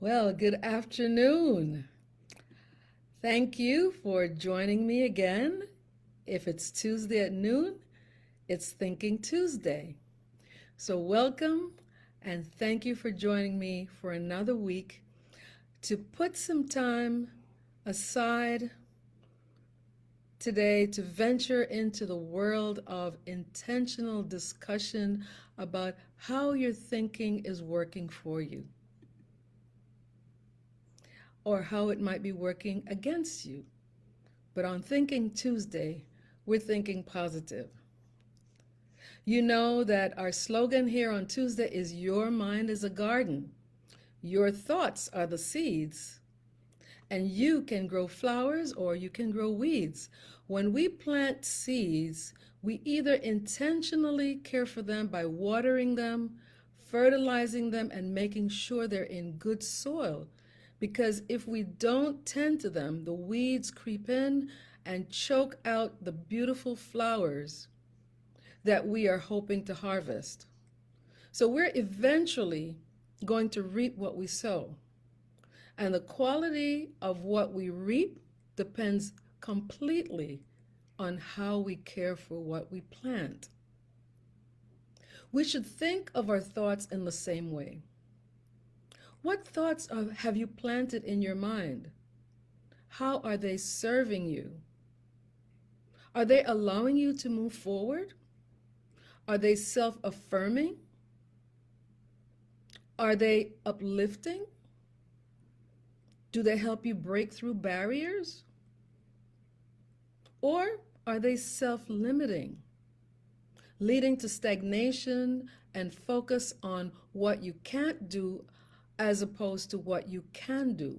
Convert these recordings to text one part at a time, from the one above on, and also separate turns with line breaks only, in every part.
Well, good afternoon. Thank you for joining me again. If it's Tuesday at noon, it's Thinking Tuesday. So, welcome and thank you for joining me for another week to put some time aside today to venture into the world of intentional discussion about how your thinking is working for you or how it might be working against you. But on Thinking Tuesday, we're thinking positive. You know that our slogan here on Tuesday is Your mind is a garden. Your thoughts are the seeds, and you can grow flowers or you can grow weeds. When we plant seeds, we either intentionally care for them by watering them, fertilizing them, and making sure they're in good soil. Because if we don't tend to them, the weeds creep in and choke out the beautiful flowers that we are hoping to harvest. So we're eventually going to reap what we sow. And the quality of what we reap depends completely on how we care for what we plant. We should think of our thoughts in the same way. What thoughts have you planted in your mind? How are they serving you? Are they allowing you to move forward? Are they self-affirming? Are they uplifting? Do they help you break through barriers? Or are they self-limiting, leading to stagnation and focus on what you can't do as opposed to what you can do?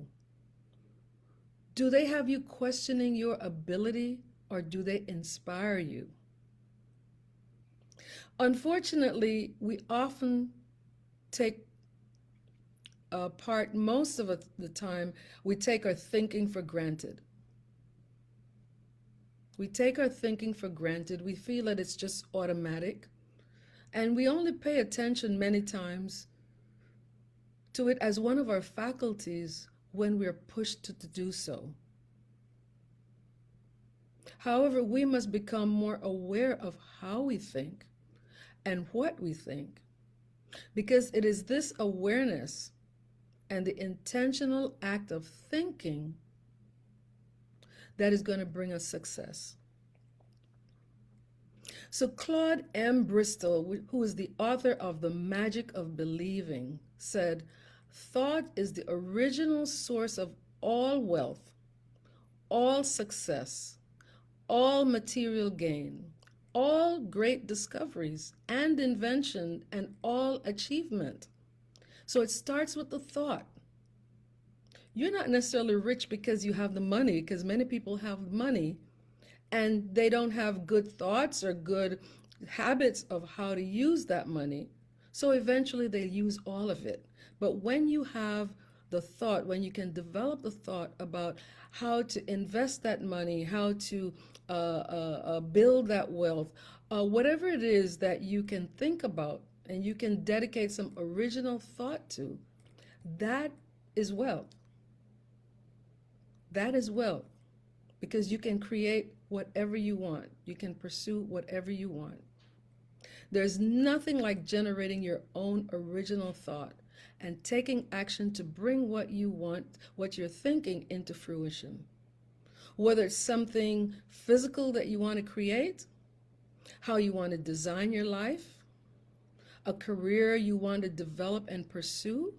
Do they have you questioning your ability or do they inspire you? Unfortunately, we often take part, most of the time, we take our thinking for granted. We take our thinking for granted. We feel that it's just automatic. And we only pay attention many times to it as one of our faculties when we're pushed to do so. However, we must become more aware of how we think and what we think, because it is this awareness and the intentional act of thinking that is going to bring us success. So Claude M. Bristol, who is the author of The Magic of Believing, said, "Thought is the original source of all wealth, all success, all material gain, all great discoveries and invention, and all achievement." So it starts with the thought. You're not necessarily rich because you have the money, because many people have money and they don't have good thoughts or good habits of how to use that money. So eventually they use all of it. But when you have the thought, when you can develop the thought about how to invest that money, how to build that wealth, whatever it is that you can think about and you can dedicate some original thought to, that is wealth. That is wealth, because you can create whatever you want. You can pursue whatever you want. There's nothing like generating your own original thought and taking action to bring what you want, what you're thinking, into fruition. Whether it's something physical that you want to create, how you want to design your life, a career you want to develop and pursue,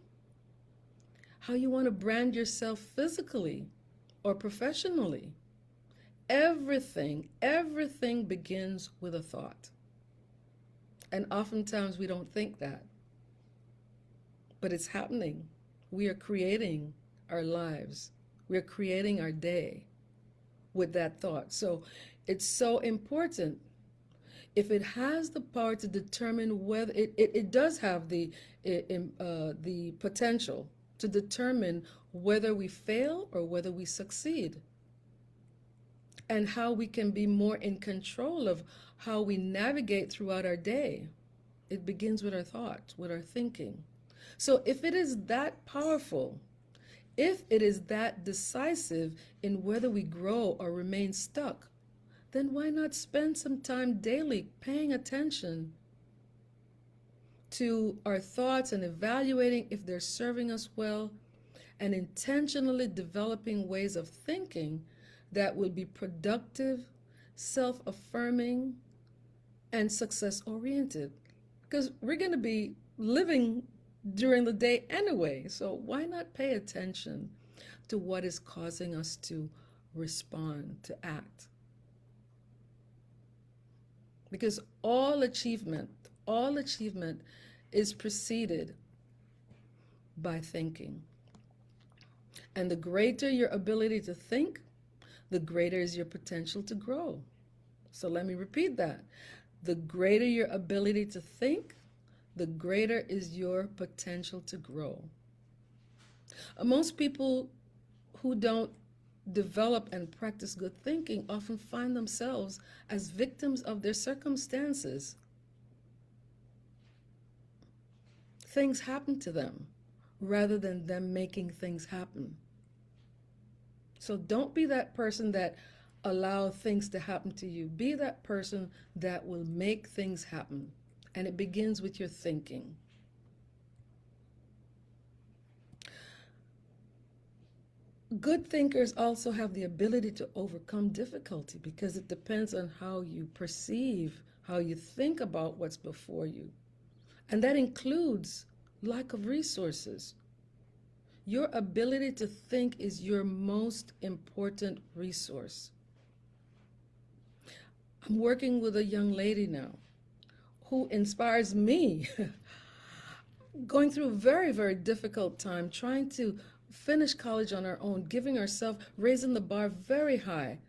how you want to brand yourself physically or professionally. Everything begins with a thought. And oftentimes we don't think that. But it's happening. We are creating our lives. We're creating our day with that thought. So it's so important. If it has the power to determine whether it does have the potential to determine whether we fail or whether we succeed, and how we can be more in control of how we navigate throughout our day. It begins with our thoughts, with our thinking. So if it is that powerful, If it is that decisive in whether we grow or remain stuck, then why not spend some time daily paying attention to our thoughts and evaluating if they're serving us well, and intentionally developing ways of thinking that will be productive, self affirming, and success oriented? Because we're going to be living during the day anyway, so why not pay attention to what is causing us to respond, to act? Because all achievement is preceded by thinking. And the greater your ability to think, the greater is your potential to grow. So let me repeat that. The greater your ability to think, the greater is your potential to grow. Most people who don't develop and practice good thinking often find themselves as victims of their circumstances. Things happen to them rather than them making things happen. So don't be that person that allow things to happen to you. Be that person that will make things happen. And it begins with your thinking. Good thinkers also have the ability to overcome difficulty because it depends on how you perceive, how you think about what's before you. And that includes lack of resources. Your ability to think is your most important resource. I'm working with a young lady now who inspires me, going through a very, very difficult time, trying to finish college on her own, giving herself, raising the bar very high.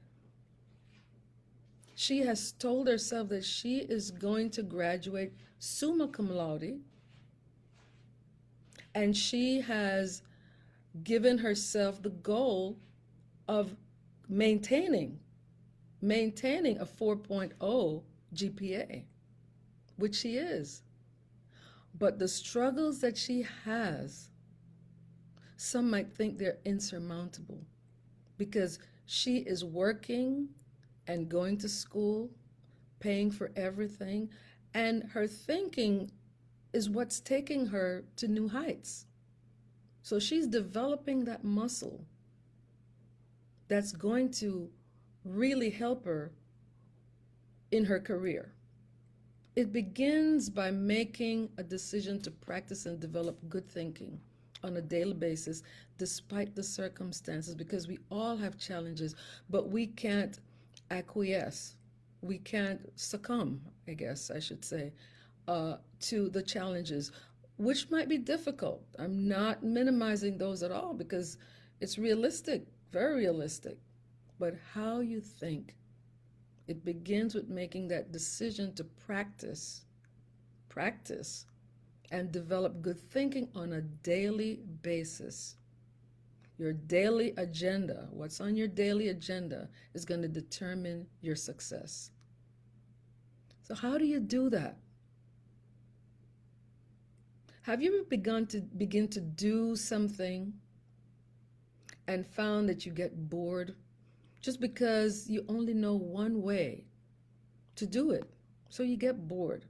She has told herself that she is going to graduate summa cum laude, and she has given herself the goal of maintaining a 4.0 GPA, which she is. But the struggles that she has, some might think they're insurmountable because she is working and going to school, paying for everything, and her thinking is what's taking her to new heights. So she's developing that muscle that's going to really help her in her career. It begins by making a decision to practice and develop good thinking on a daily basis, despite the circumstances, because we all have challenges, but we can't acquiesce. We can't succumb, I guess I should say, to the challenges, which might be difficult. I'm not minimizing those at all because it's realistic, very realistic. But how you think, it begins with making that decision to practice, and develop good thinking on a daily basis. Your daily agenda, what's on your daily agenda, is going to determine your success. So how do you do that? Have you ever begin to do something and found that you get bored just because you only know one way to do it? So you get bored.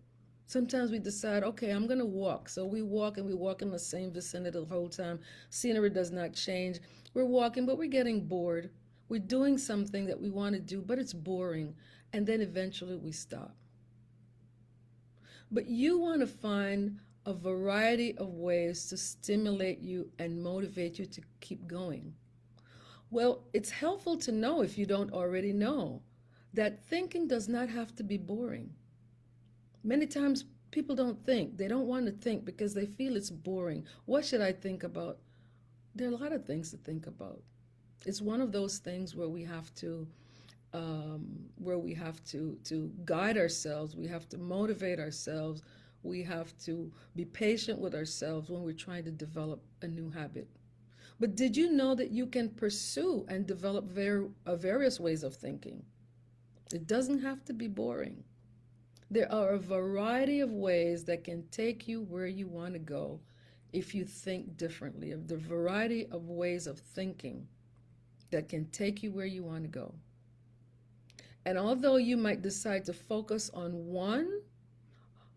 Sometimes we decide, okay, I'm going to walk. So we walk and we walk in the same vicinity the whole time. Scenery does not change. We're walking, but we're getting bored. We're doing something that we want to do, but it's boring. And then eventually we stop. But you want to find a variety of ways to stimulate you and motivate you to keep going. Well, it's helpful to know, if you don't already know, that thinking does not have to be boring. Many times people don't think. They don't want to think because they feel it's boring. What should I think about? There are a lot of things to think about. It's one of those things where we have to guide ourselves. We have to motivate ourselves. We have to be patient with ourselves when we're trying to develop a new habit. But did you know that you can pursue and develop various ways of thinking? It doesn't have to be boring. There are a variety of ways that can take you where you want to go if you think differently, of the variety of ways of thinking that can take you where you want to go. And although you might decide to focus on one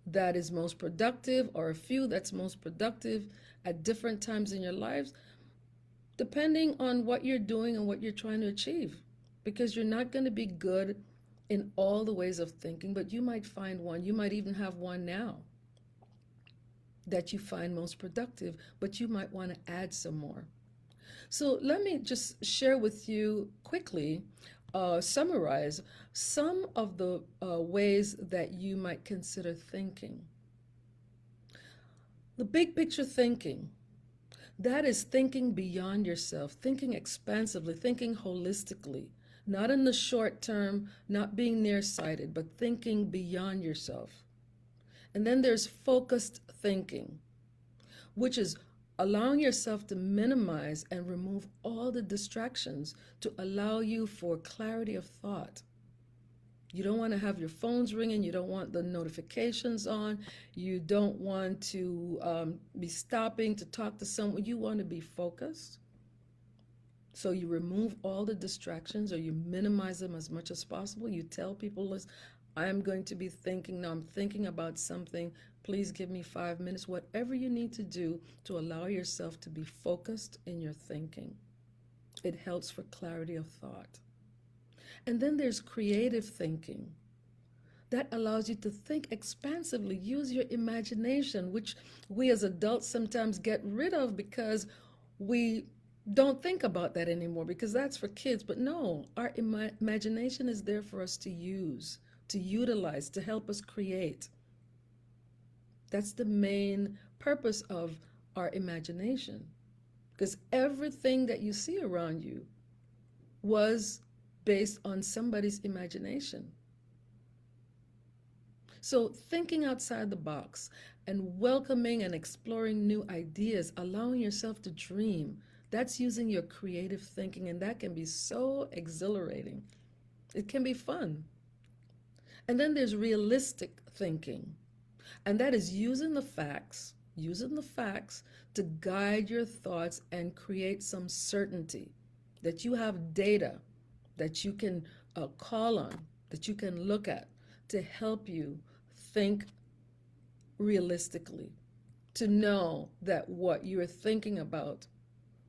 that is most productive or a few that's most productive at different times in your lives, depending on what you're doing and what you're trying to achieve, because you're not going to be good in all the ways of thinking, but you might find one. You might even have one now that you find most productive, but you might want to add some more. So let me just share with you quickly, summarize some of the ways that you might consider thinking. The big picture thinking, that is thinking beyond yourself, thinking expansively, thinking holistically, not in the short term, not being nearsighted, but thinking beyond yourself. And then there's focused thinking, which is allowing yourself to minimize and remove all the distractions to allow you for clarity of thought. You don't want to have your phones ringing. You don't want the notifications on. You don't want to be stopping to talk to someone. You want to be focused. So you remove all the distractions, or you minimize them as much as possible. You tell people, listen, I'm going to be thinking now. I'm thinking about something. Please give me 5 minutes. Whatever you need to do to allow yourself to be focused in your thinking. It helps for clarity of thought. And then there's creative thinking. That allows you to think expansively, use your imagination, which we as adults sometimes get rid of because we don't think about that anymore, because that's for kids. But no, our imagination is there for us to use, to utilize, to help us create. That's the main purpose of our imagination, because everything that you see around you was based on somebody's imagination. So thinking outside the box and welcoming and exploring new ideas, allowing yourself to dream, that's using your creative thinking, and that can be so exhilarating. It can be fun. And then there's realistic thinking, and that is using the facts to guide your thoughts and create some certainty, that you have data that you can call on, that you can look at to help you think realistically, to know that what you're thinking about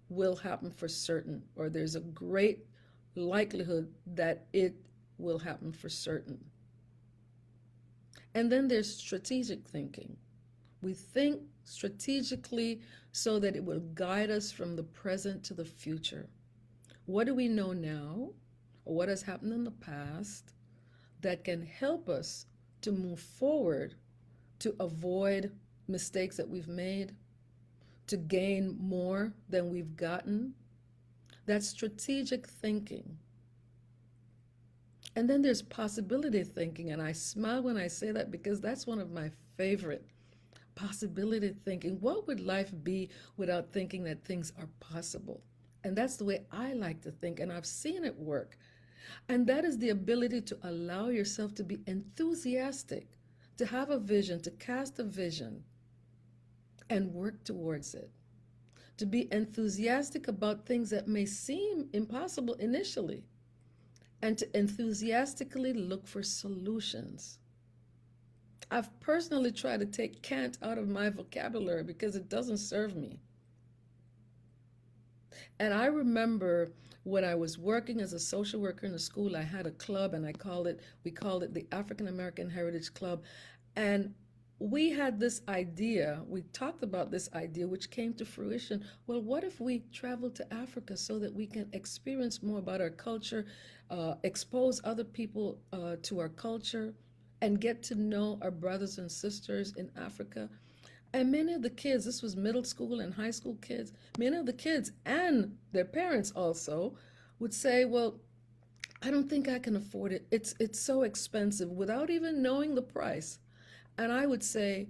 will happen for certain, or there's a great likelihood that it will happen for certain. And then there's strategic thinking. We think strategically so that it will guide us from the present to the future. What do we know now, or what has happened in the past, that can help us to move forward, to avoid mistakes that we've made, to gain more than we've gotten? That's strategic thinking. And then there's possibility thinking, and I smile when I say that because that's one of my favorite. Possibility thinking. What would life be without thinking that things are possible? And that's the way I like to think, and I've seen it work. And that is the ability to allow yourself to be enthusiastic, to have a vision, to cast a vision and work towards it. To be enthusiastic about things that may seem impossible initially, and to enthusiastically look for solutions. I've personally tried to take can't out of my vocabulary because it doesn't serve me. And I remember when I was working as a social worker in a school, I had a club, and we called it the African American Heritage Club. And we had this idea, we talked about this idea, which came to fruition. Well, what if we travel to Africa so that we can experience more about our culture, expose other people to our culture, and get to know our brothers and sisters in Africa? And many of the kids, this was middle school and high school kids, many of the kids and their parents also would say, well, I don't think I can afford it. It's so expensive, without even knowing the price. And I would say,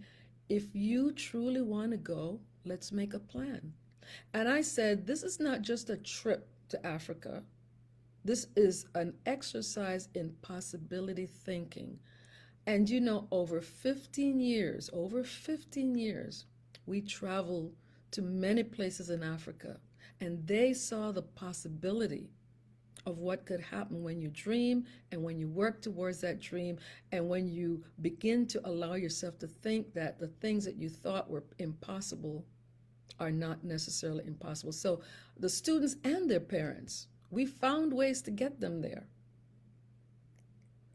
if you truly want to go, let's make a plan. And I said, this is not just a trip to Africa. This is an exercise in possibility thinking. And you know, over 15 years, we traveled to many places in Africa, and they saw the possibility of what could happen when you dream and when you work towards that dream and when you begin to allow yourself to think that the things that you thought were impossible are not necessarily impossible. So the students and their parents, we found ways to get them there.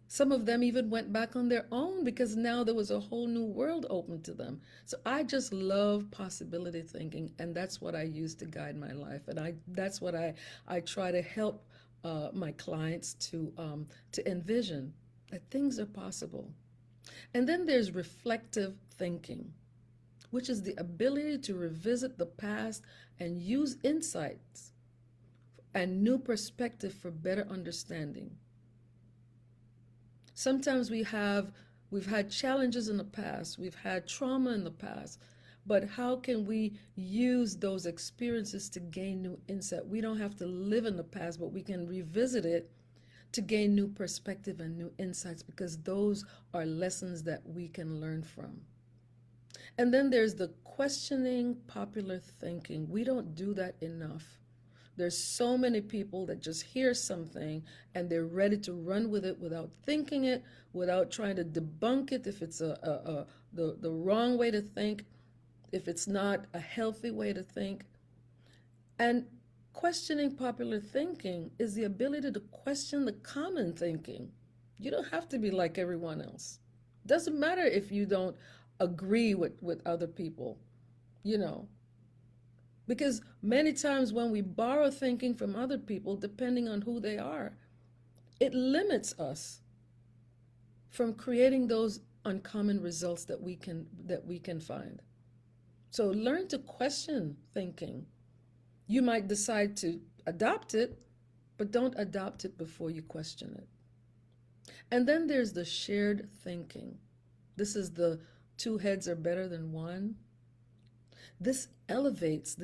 Some of them even went back on their own because now there was a whole new world open to them. So I just love possibility thinking, and that's what I use to guide my life. And that's what I try to help my clients to envision, that things are possible. And then there's reflective thinking, which is the ability to revisit the past and use insights and new perspective for better understanding. Sometimes we've had challenges in the past, we've had trauma in the past, but how can we use those experiences to gain new insight? We don't have to live in the past, but we can revisit it to gain new perspective and new insights, because those are lessons that we can learn from. And then there's the questioning popular thinking. We don't do that enough. There's so many people that just hear something and they're ready to run with it without thinking it, without trying to debunk it if it's the wrong way to think, if it's not a healthy way to think. And questioning popular thinking is the ability to question the common thinking. You don't have to be like everyone else. Doesn't matter if you don't agree with other people, you know. Because many times when we borrow thinking from other people, depending on who they are, it limits us from creating those uncommon results that we can find. So learn to question thinking. You might decide to adopt it, but don't adopt it before you question it. And then there's the shared thinking. This is the two heads are better than one. This elevates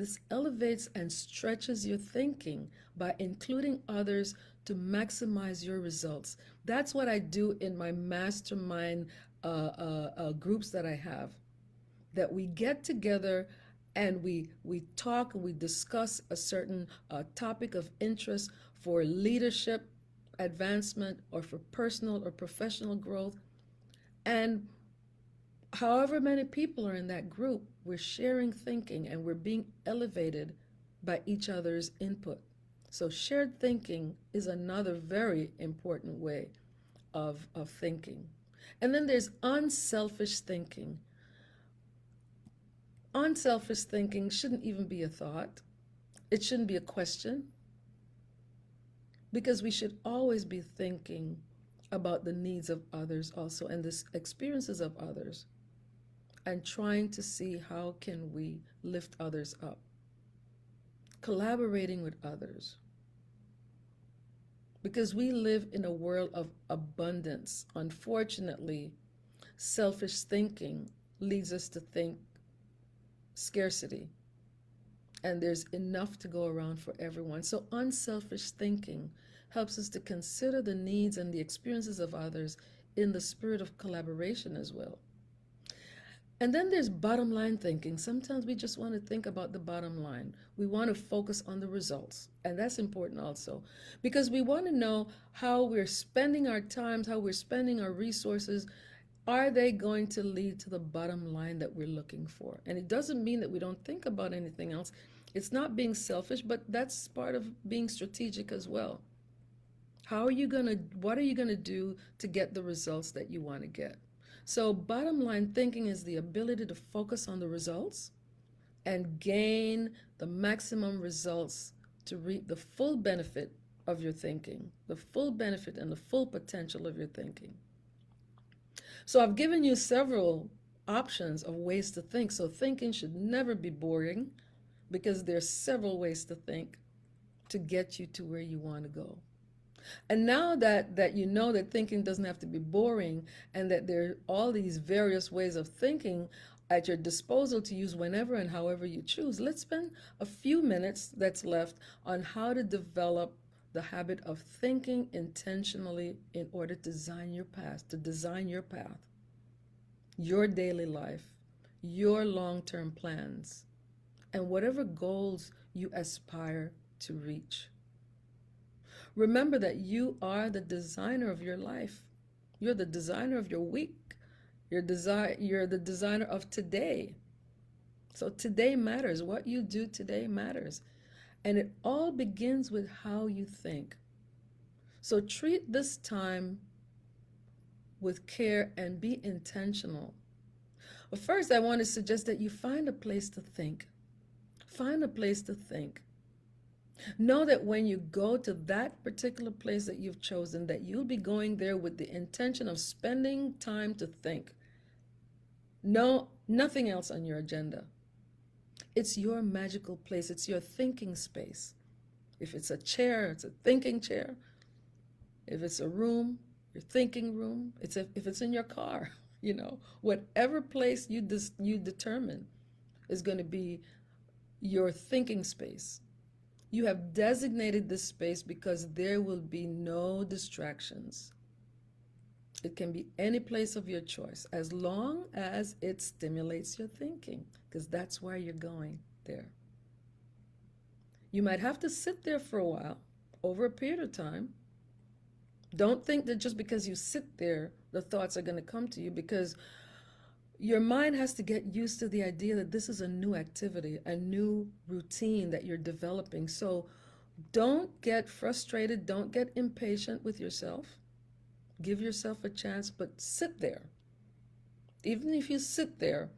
and stretches your thinking by including others to maximize your results. That's what I do in my mastermind groups that I have, that we get together and we talk and we discuss a certain topic of interest for leadership advancement or for personal or professional growth. And however many people are in that group, we're sharing thinking and we're being elevated by each other's input. So shared thinking is another very important way of thinking. And then there's unselfish thinking. Unselfish thinking shouldn't even be a thought. It shouldn't be a question, because we should always be thinking about the needs of others also and the experiences of others, and trying to see how can we lift others up. Collaborating with others. Because we live in a world of abundance. Unfortunately, selfish thinking leads us to think scarcity, and there's enough to go around for everyone. So unselfish thinking helps us to consider the needs and the experiences of others in the spirit of collaboration as well. And then there's bottom line thinking. Sometimes we just want to think about the bottom line. We want to focus on the results. And that's important also, because we want to know how we're spending our time, how we're spending our resources. Are they going to lead to the bottom line that we're looking for? And it doesn't mean that we don't think about anything else. It's not being selfish, but that's part of being strategic as well. What are you going to do to get the results that you want to get? So bottom line thinking is the ability to focus on the results and gain the maximum results to reap the full benefit of your thinking, the full benefit and the full potential of your thinking. So I've given you several options of ways to think. So thinking should never be boring, because there's several ways to think to get you to where you want to go. And now that you know that thinking doesn't have to be boring, and that there are all these various ways of thinking at your disposal to use whenever and however you choose, let's spend a few minutes that's left on how to develop the habit of thinking intentionally in order to design your path, your daily life, your long-term plans, and whatever goals you aspire to reach. Remember that you are the designer of your life. You're the designer of your week. You're the designer of today. So today matters. What you do today matters. And it all begins with how you think. So treat this time with care and be intentional. But first, I want to suggest that you find a place to think. Find a place to think. Know that when you go to that particular place that you've chosen, that you'll be going there with the intention of spending time to think. No, nothing else on your agenda. It's your magical place. It's your thinking space. If it's a chair, it's a thinking chair. If it's a room, your thinking room. If it's in your car, whatever place you determine is going to be your thinking space. You have designated this space because there will be no distractions. It can be any place of your choice as long as it stimulates your thinking, because that's where you're going there. You might have to sit there for a while, over a period of time. Don't think that just because you sit there, the thoughts are going to come to you, because your mind has to get used to the idea that this is a new activity, a new routine that you're developing. So don't get frustrated. Don't get impatient with yourself. Give yourself a chance, but sit there. Even if you sit there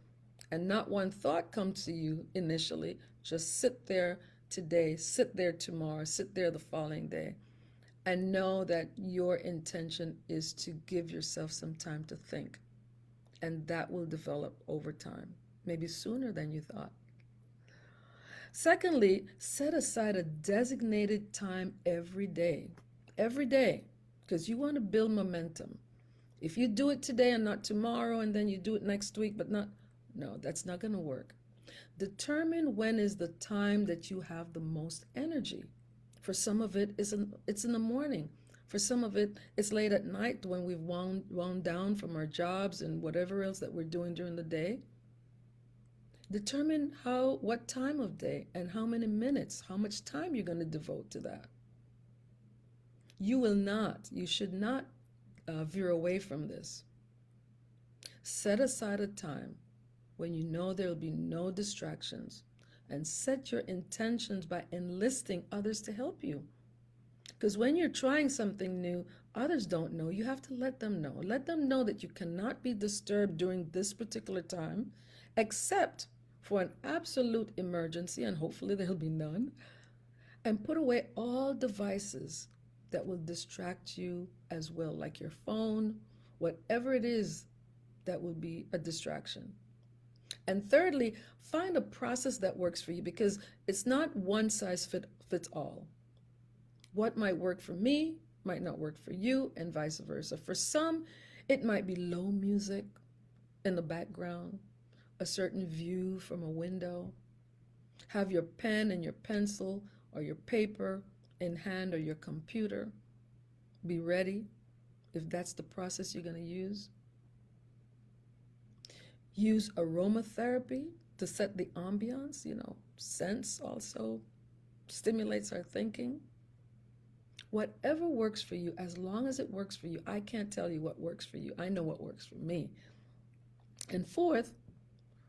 and not one thought comes to you initially, just sit there today, sit there tomorrow, sit there the following day, and know that your intention is to give yourself some time to think. And that will develop over time, maybe sooner than you thought. Secondly, set aside a designated time every day, because you want to build momentum. If you do it today and not tomorrow, and then you do it next week, no, that's not going to work. Determine when is the time that you have the most energy. For some of it, it's in the morning. For some of it, it's late at night when we've wound down from our jobs and whatever else that we're doing during the day. Determine what time of day and how many minutes, how much time you're going to devote to that. You should not veer away from this. Set aside a time when you know there will be no distractions, and set your intentions by enlisting others to help you. Because when you're trying something new, others don't know. You have to let them know. Let them know that you cannot be disturbed during this particular time, except for an absolute emergency, and hopefully there'll be none. And put away all devices that will distract you as well, like your phone, whatever it is that will be a distraction. And thirdly, find a process that works for you, because it's not one size fits all. What might work for me might not work for you, and vice versa. For some, it might be low music in the background, a certain view from a window. Have your pen and your pencil or your paper in hand, or your computer. Be ready if that's the process you're going to use. Use aromatherapy to set the ambiance. Scents also stimulates our thinking. Whatever works for you, as long as it works for you. I can't tell you what works for you. I know what works for me. And fourth,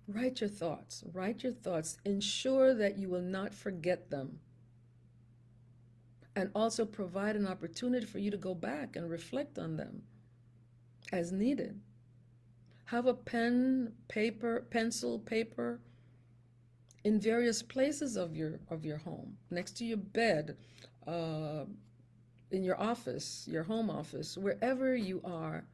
write your thoughts. Write your thoughts. Ensure that you will not forget them. And also provide an opportunity for you to go back and reflect on them as needed. Have a pencil, paper in various places of your home, next to your bed, in your office, your home office, wherever you are.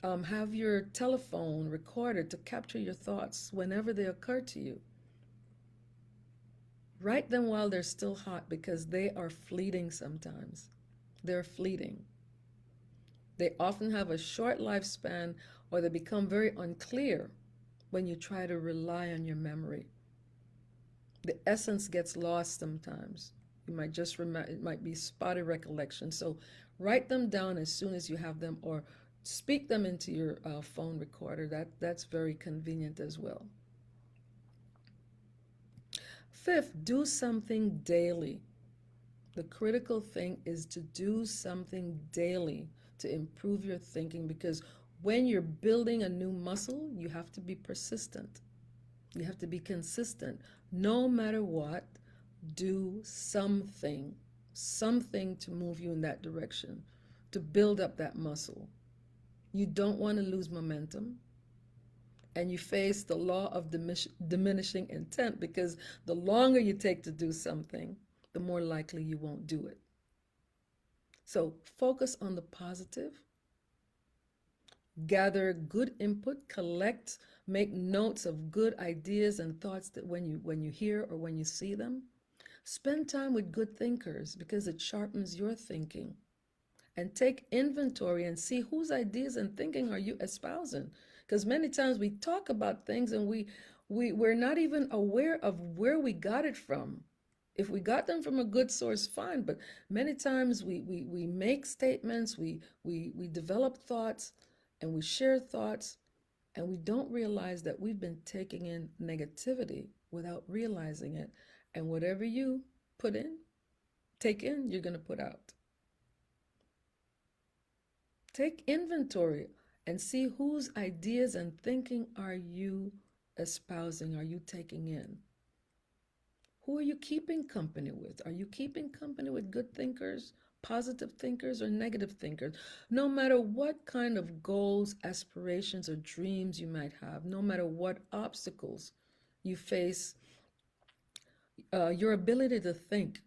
Have your telephone recorded to capture your thoughts whenever they occur to you. Write them while they're still hot, because they are fleeting sometimes. They're fleeting. They often have a short lifespan, or they become very unclear when you try to rely on your memory. The essence gets lost sometimes. You might just remember, it might be spotty recollection. So write them down as soon as you have them, or speak them into your phone recorder. That's very convenient as well. Fifth, do something daily. The critical thing is to do something daily to improve your thinking, because when you're building a new muscle, you have to be persistent. You have to be consistent. No matter what, do something, something to move you in that direction, to build up that muscle. You don't want to lose momentum, and you face the law of diminishing intent, because the longer you take to do something, the more likely you won't do it. So focus on the positive, gather good input, collect, make notes of good ideas and thoughts that when you hear or when you see them. Spend time with good thinkers because it sharpens your thinking. And take inventory and see whose ideas and thinking are you espousing. Because many times we talk about things and we're not even aware of where we got it from. If we got them from a good source, fine. But many times we make statements, we develop thoughts, and we share thoughts, and we don't realize that we've been taking in negativity without realizing it. And whatever you put in, take in, you're going to put out. Take inventory and see whose ideas and thinking are you espousing, are you taking in? Who are you keeping company with? Are you keeping company with good thinkers, positive thinkers, or negative thinkers? No matter what kind of goals, aspirations, or dreams you might have, no matter what obstacles you face, your ability to think,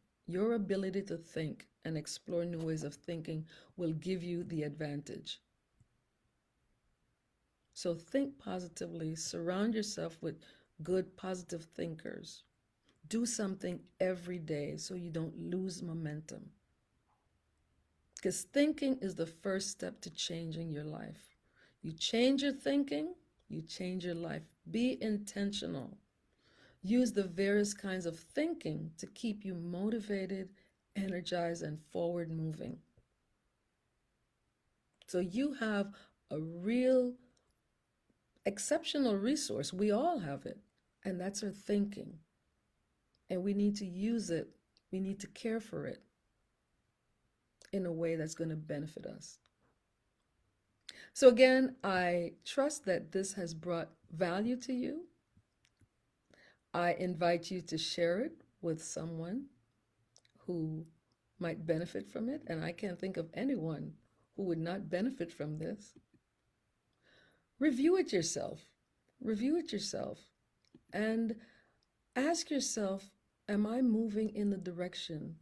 and explore new ways of thinking will give you the advantage. So think positively, surround yourself with good, positive thinkers. Do something every day so you don't lose momentum. Because thinking is the first step to changing your life. You change your thinking, you change your life. Be intentional. Use the various kinds of thinking to keep you motivated, energized, and forward moving. So you have a real exceptional resource. We all have it, and that's our thinking. And we need to use it. We need to care for it in a way that's going to benefit us. So again, I trust that this has brought value to you. I invite you to share it with someone who might benefit from it, and I can't think of anyone who would not benefit from this. Review it yourself. Review it yourself and ask yourself, am I moving in the direction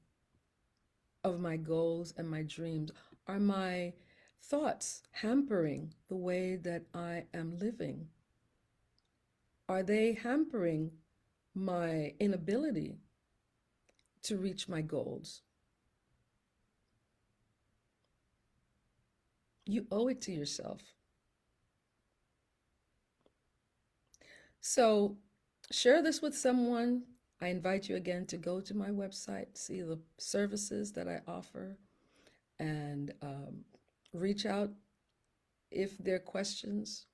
of my goals and my dreams? Are my thoughts hampering the way that I am living? Are they hampering my inability to reach my goals? You owe it to yourself. So share this with someone. I invite you again to go to my website, see the services that I offer, and reach out if there are questions.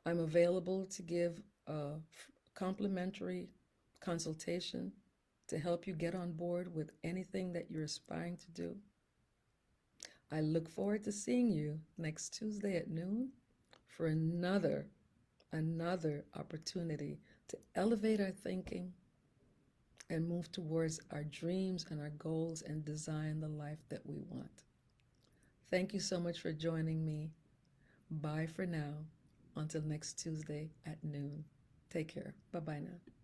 I'm available to give a complimentary consultation to help you get on board with anything that you're aspiring to do. I look forward to seeing you next Tuesday at noon for another opportunity to elevate our thinking and move towards our dreams and our goals and design the life that we want. Thank you so much for joining me. Bye for now. Until next Tuesday at noon. Take care. Bye-bye now.